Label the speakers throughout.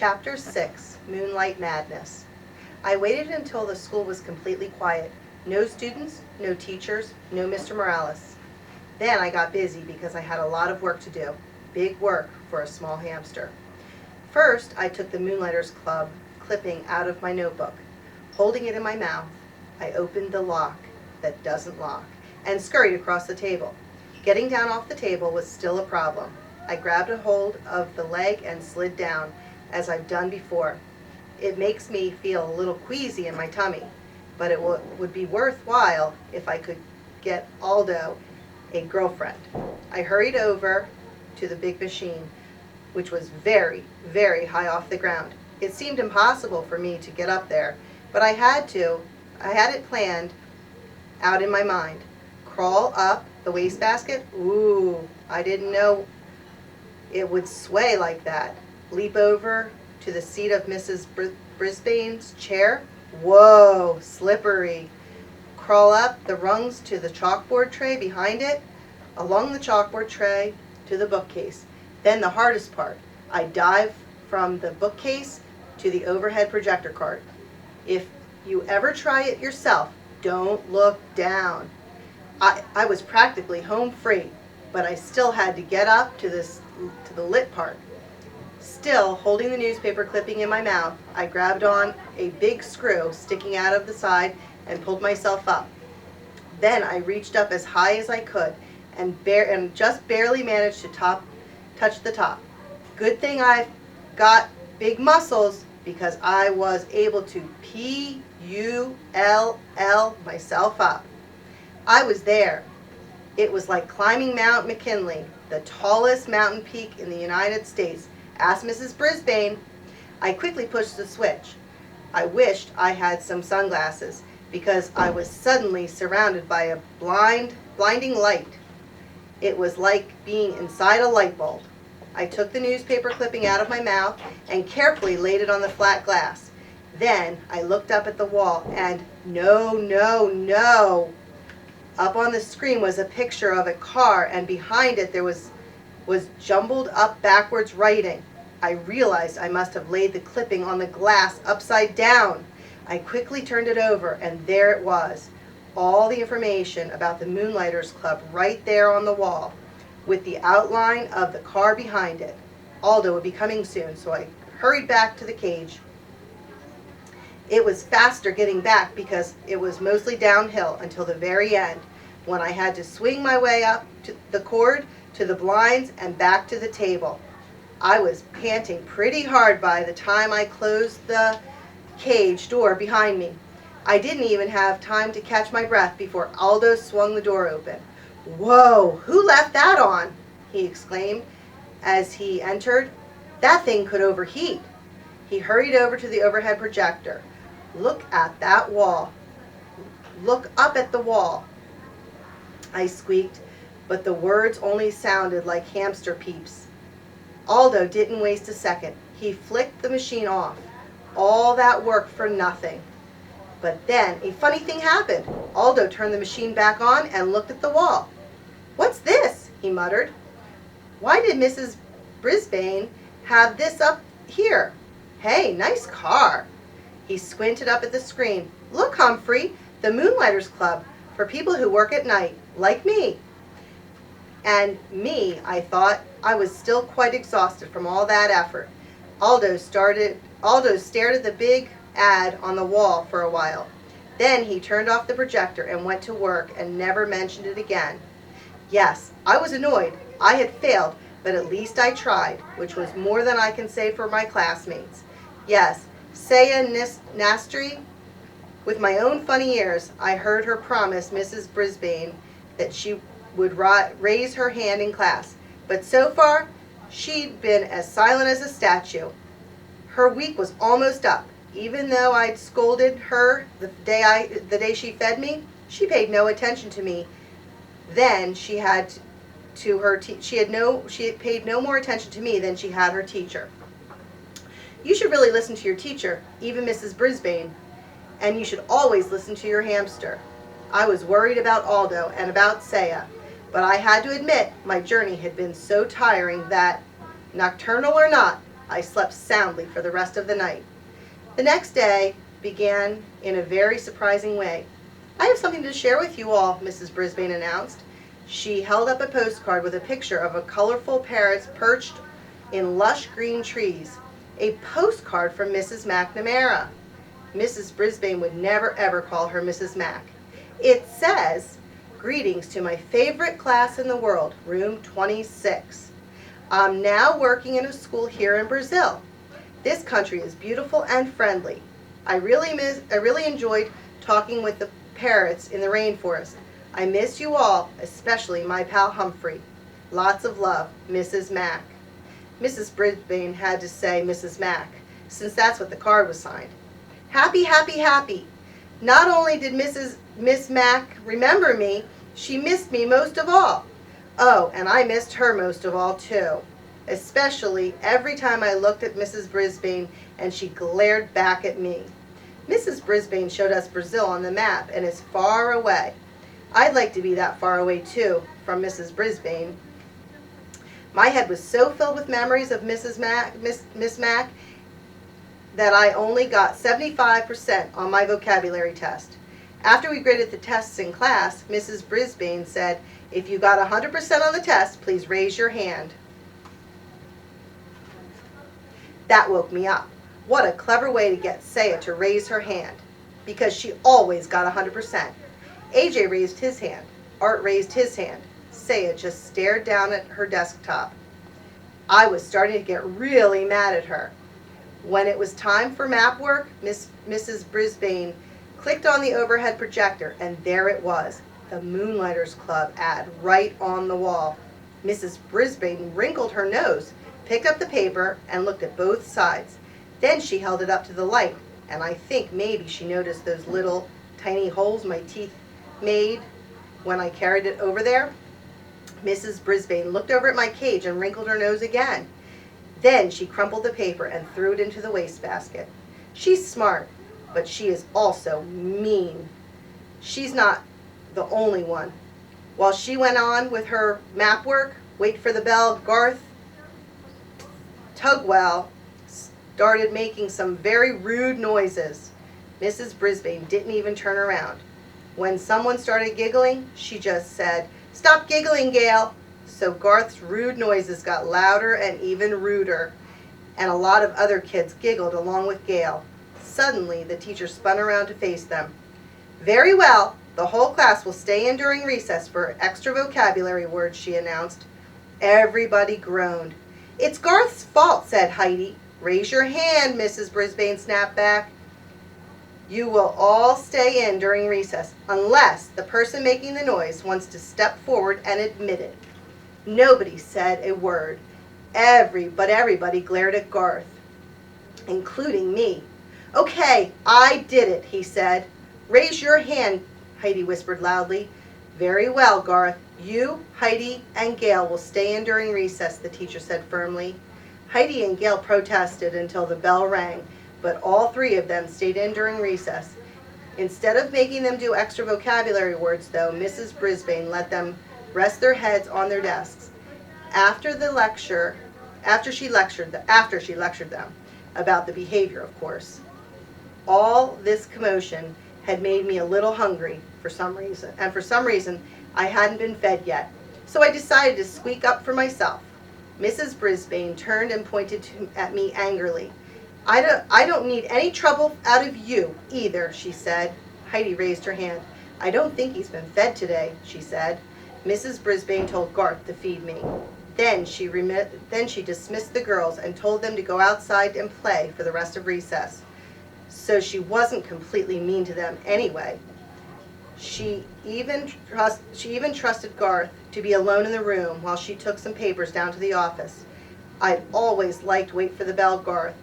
Speaker 1: Chapter 6, Moonlight Madness. I waited until the school was completely quiet. No students, no teachers, no Mr. Morales. Then I got busy because I had a lot of work to do. Big work for a small hamster. First, I took the Moonlighters Club clipping out of my notebook. Holding it in my mouth, I opened the lock that doesn't lock and scurried across the table. Getting down off the table was still a problem. I grabbed a hold of the leg and slid down, as I've done before. It makes me feel a little queasy in my tummy, but it would be worthwhile if I could get Aldo a girlfriend. I hurried over to the big machine, which was very, very high off the ground. It seemed impossible for me to get up there, but I had it planned out in my mind. Crawl up the wastebasket. Ooh, I didn't know it would sway like that. Leap over to the seat of Mrs. Brisbane's chair. Whoa, slippery. Crawl up the rungs to the chalkboard tray behind it, along the chalkboard tray to the bookcase. Then the hardest part, I dive from the bookcase to the overhead projector cart. If you ever try it yourself, don't look down. I was practically home free, but I still had to get up to the lit part. Still holding the newspaper clipping in my mouth, I grabbed on a big screw sticking out of the side and pulled myself up. Then I reached up as high as I could and just barely managed to touch the top. Good thing I've got big muscles, because I was able to P-U-L-L myself up. I was there. It was like climbing Mount McKinley, the tallest mountain peak in the United States. Asked Mrs. Brisbane. I quickly pushed the switch. I wished I had some sunglasses, because I was suddenly surrounded by a blinding light. It was like being inside a light bulb. I took the newspaper clipping out of my mouth and carefully laid it on the flat glass. Then I looked up at the wall and no. Up on the screen was a picture of a car, and behind it there was jumbled up backwards writing. I realized I must have laid the clipping on the glass upside down. I quickly turned it over, and there it was. All the information about the Moonlighters Club right there on the wall, with the outline of the car behind it. Aldo would be coming soon, so I hurried back to the cage. It was faster getting back because it was mostly downhill until the very end, when I had to swing my way up to the cord, to the blinds, and back to the table. I was panting pretty hard by the time I closed the cage door behind me. I didn't even have time to catch my breath before Aldo swung the door open. "Whoa, who left that on?" he exclaimed as he entered. "That thing could overheat." He hurried over to the overhead projector. "Look at that wall. Look up at the wall," I squeaked, but the words only sounded like hamster peeps. Aldo didn't waste a second. He flicked the machine off. All that work for nothing. But then a funny thing happened. Aldo turned the machine back on and looked at the wall. "What's this?" he muttered. "Why did Mrs. Brisbane have this up here? Hey, nice car." He squinted up at the screen. "Look, Humphrey, the Moonlighters Club, for people who work at night, like me." And me, I thought. I was still quite exhausted from all that effort. Aldo stared at the big ad on the wall for a while. Then he turned off the projector and went to work and never mentioned it again. Yes, I was annoyed. I had failed, but at least I tried, which was more than I can say for my classmates. Yes, Saya Nastri, with my own funny ears, I heard her promise Mrs. Brisbane that she would raise her hand in class. But so far, she'd been as silent as a statue. Her week was almost up. Even though I'd scolded her the day she fed me, she paid no attention to me. Then she had paid no more attention to me than she had her teacher. You should really listen to your teacher, even Mrs. Brisbane, and you should always listen to your hamster. I was worried about Aldo and about Saya, but I had to admit my journey had been so tiring that, nocturnal or not, I slept soundly for the rest of the night. The next day began in a very surprising way. "I have something to share with you all," Mrs. Brisbane announced. She held up a postcard with a picture of a colorful parrot perched in lush green trees. A postcard from Mrs. McNamara. Mrs. Brisbane would never ever call her Mrs. Mac. It says, "Greetings to my favorite class in the world, room 26. I'm now working in a school here in Brazil. This country is beautiful and friendly. I really enjoyed talking with the parrots in the rainforest. I miss you all, especially my pal Humphrey. Lots of love, Mrs. Mac." Mrs. Brisbane had to say Mrs. Mac, since that's what the card was signed. Happy, happy, happy. Not only did Miss Mac remember me, she missed me most of all. Oh, and I missed her most of all, too. Especially every time I looked at Mrs. Brisbane and she glared back at me. Mrs. Brisbane showed us Brazil on the map and is far away. I'd like to be that far away, too, from Mrs. Brisbane. My head was so filled with memories of Miss Mac, that I only got 75% on my vocabulary test. After we graded the tests in class, Mrs. Brisbane said, "If you got 100% on the test, please raise your hand." That woke me up. What a clever way to get Saya to raise her hand, because she always got 100%. AJ raised his hand. Art raised his hand. Saya just stared down at her desktop. I was starting to get really mad at her. When it was time for map work, Mrs. Brisbane clicked on the overhead projector, and there it was, the Moonlighters Club ad right on the wall. Mrs. Brisbane wrinkled her nose, picked up the paper, and looked at both sides. Then she held it up to the light, and I think maybe she noticed those little tiny holes my teeth made when I carried it over there. Mrs. Brisbane looked over at my cage and wrinkled her nose again. Then she crumpled the paper and threw it into the wastebasket. She's smart, but she is also mean. She's not the only one. While she went on with her map work, wait for the bell, Garth Tugwell started making some very rude noises. Mrs. Brisbane didn't even turn around. When someone started giggling, she just said, "Stop giggling, Gail." So Garth's rude noises got louder and even ruder, and a lot of other kids giggled along with Gail. Suddenly, the teacher spun around to face them. "Very well, the whole class will stay in during recess for extra vocabulary words," she announced. Everybody groaned. "It's Garth's fault," said Heidi. "Raise your hand," Mrs. Brisbane snapped back. "You will all stay in during recess, unless the person making the noise wants to step forward and admit it." Nobody said a word. But everybody glared at Garth, including me. "Okay, I did it," he said. "Raise your hand," Heidi whispered loudly. "Very well, Garth. You, Heidi, and Gail will stay in during recess," the teacher said firmly. Heidi and Gail protested until the bell rang, but all three of them stayed in during recess. Instead of making them do extra vocabulary words, though, Mrs. Brisbane let them rest their heads on their desks. After she lectured them about the behavior, of course. All this commotion had made me a little hungry for some reason, and for some reason I hadn't been fed yet. So I decided to squeak up for myself. Mrs. Brisbane turned and pointed at me angrily. I don't need any trouble out of you either," she said. Heidi raised her hand. "I don't think he's been fed today," she said. Mrs. Brisbane told Garth to feed me. Then she dismissed the girls and told them to go outside and play for the rest of recess. So she wasn't completely mean to them anyway. She even trusted Garth to be alone in the room while she took some papers down to the office. I'd always liked Wait for the Bell Garth,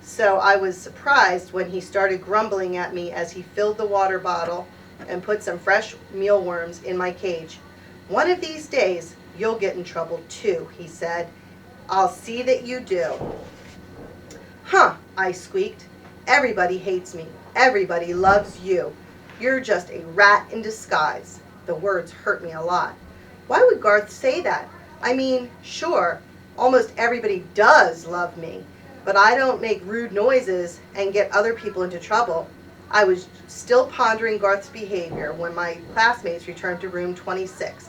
Speaker 1: so I was surprised when he started grumbling at me as he filled the water bottle and put some fresh mealworms in my cage. "One of these days, you'll get in trouble too," he said. "I'll see that you do." "Huh," I squeaked. "Everybody hates me. Everybody loves you. You're just a rat in disguise." The words hurt me a lot. Why would Garth say that? I mean, sure, almost everybody does love me, but I don't make rude noises and get other people into trouble. I was still pondering Garth's behavior when my classmates returned to room 26.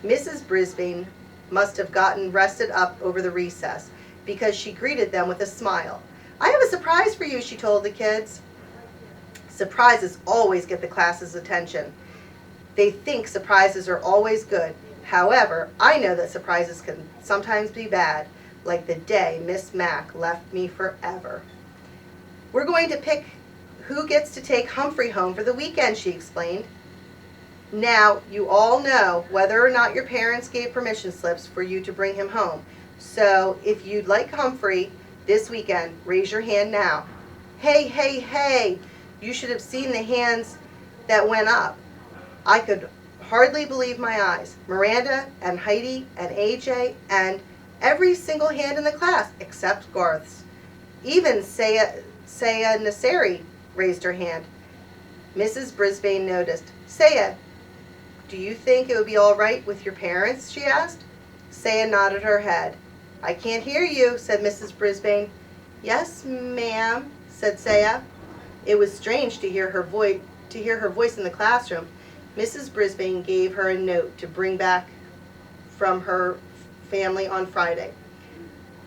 Speaker 1: Mrs. Brisbane must have gotten rested up over the recess, because she greeted them with a smile. "I have a surprise for you," she told the kids. Surprises always get the class's attention. They think surprises are always good. However, I know that surprises can sometimes be bad, like the day Miss Mack left me forever. "We're going to pick who gets to take Humphrey home for the weekend," she explained. "Now, you all know whether or not your parents gave permission slips for you to bring him home. So, if you'd like Humphrey this weekend, raise your hand now." Hey, hey, hey! You should have seen the hands that went up. I could hardly believe my eyes. Miranda and Heidi and AJ and every single hand in the class except Garth's. Even Saya Nasseri raised her hand. Mrs. Brisbane noticed. "Saya, do you think it would be all right with your parents?" she asked. Saya nodded her head. "I can't hear you," said Mrs. Brisbane. "Yes, ma'am," said Saya. It was strange to hear her voice in the classroom. Mrs. Brisbane gave her a note to bring back from her family on Friday.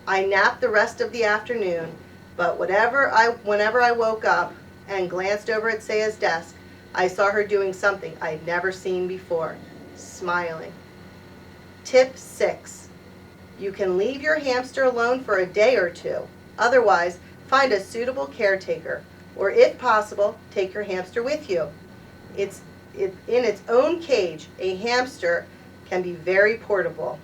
Speaker 1: I napped the rest of the afternoon, but whenever I woke up and glanced over at Saya's desk, I saw her doing something I'd never seen before, smiling. Tip 6. You can leave your hamster alone for a day or two. Otherwise, find a suitable caretaker, or if possible, take your hamster with you. In its own cage, a hamster can be very portable.